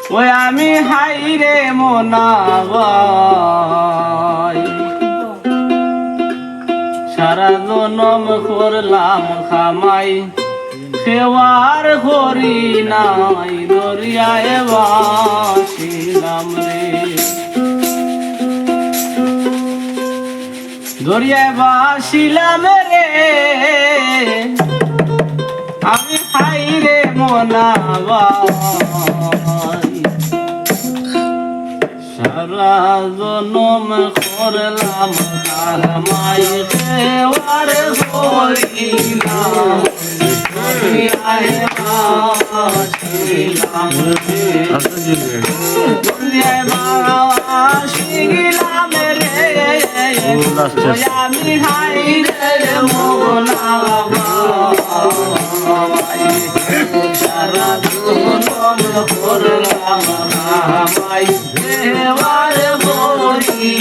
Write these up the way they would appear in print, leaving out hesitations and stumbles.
ওই আমি হাইরে মোনাবাই সারা জনম করলাম খামাই খেওয়ার করি নাই দরিয়ায় বাসিলাম রে দরিয়ায় বাসিলাম রে আমি হাইরে মোনাবাই সারা জনম করলাম খামাই খেওয়ার করি নাই দরিয়ায় বাসিলাম রে দরিয়ায় বাসিলাম রে আমি হাইরে মোনাবাই সারা জনম করলাম খামাই খেওয়ার করি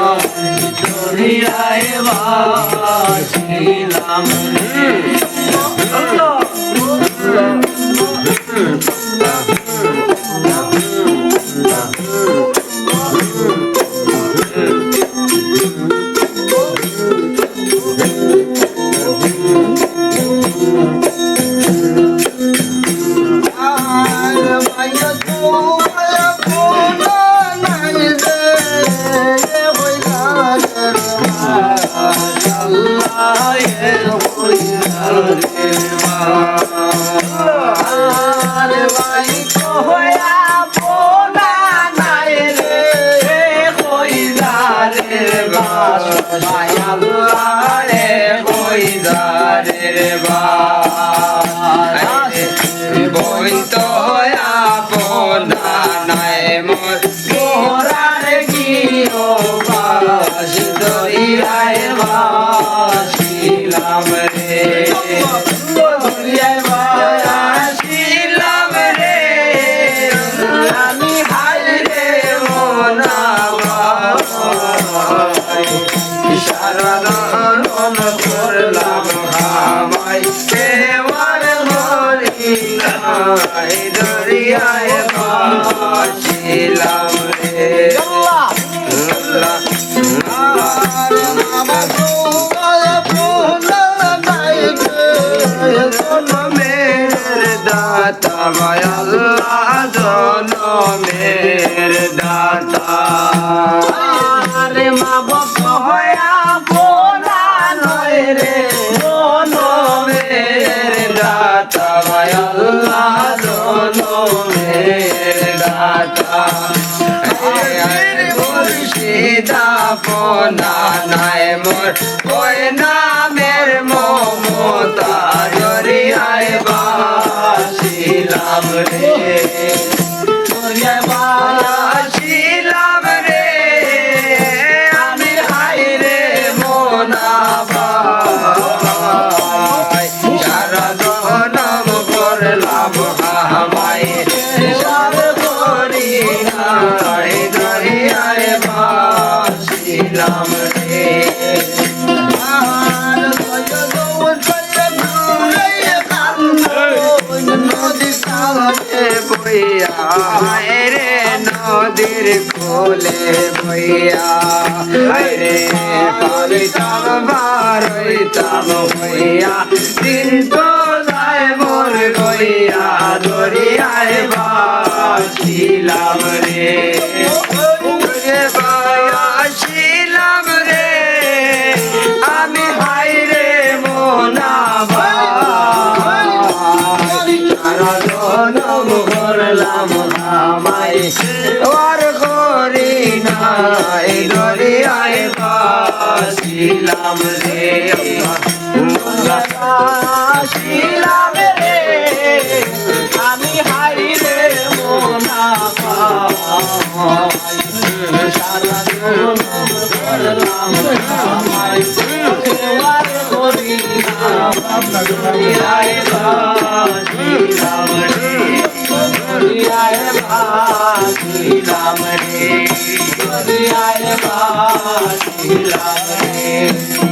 নাই দরিয়ায় বাসিলাম রে দরিয়ায় বাসিলাম রে জনমের দাতা আল্লাহ জনমের দাতা রে মা বাপ হয়া পোনা নয় রে জনমের দাতা আল্লাহ জনমের দাতা মুর্শিদা পোনা নাই মোর ওই নামের মমতা দরিয়ায় বাসিলাম রে দরিয়ায় বাসিলাম রে আমি হাইরে মোনাবাই সারা জনম করলাম হামাই সার করি নাই দরিয়ায় বাসিলাম রে রে নদীর কোলে বইয়া রে পারিতাম বারইতাম হইয়া দিন তো যায় মোর গইয়া দরিয়ায় বাসিলাম রে বাসিলাম রে আমি হাইরে মোনাবাই সারা জনম করলাম আমায় আর করি নাই দরিয়ায় বাসিলাম রে বাসিলাম রে আমি হাইরে মোনাবাই সারা জনম করলাম আমায় আর করি নাই দরিয়ায় বাসিলাম রে দরিয়ায় বাসিলাম রে দরিয়ায় বাসিলাম রে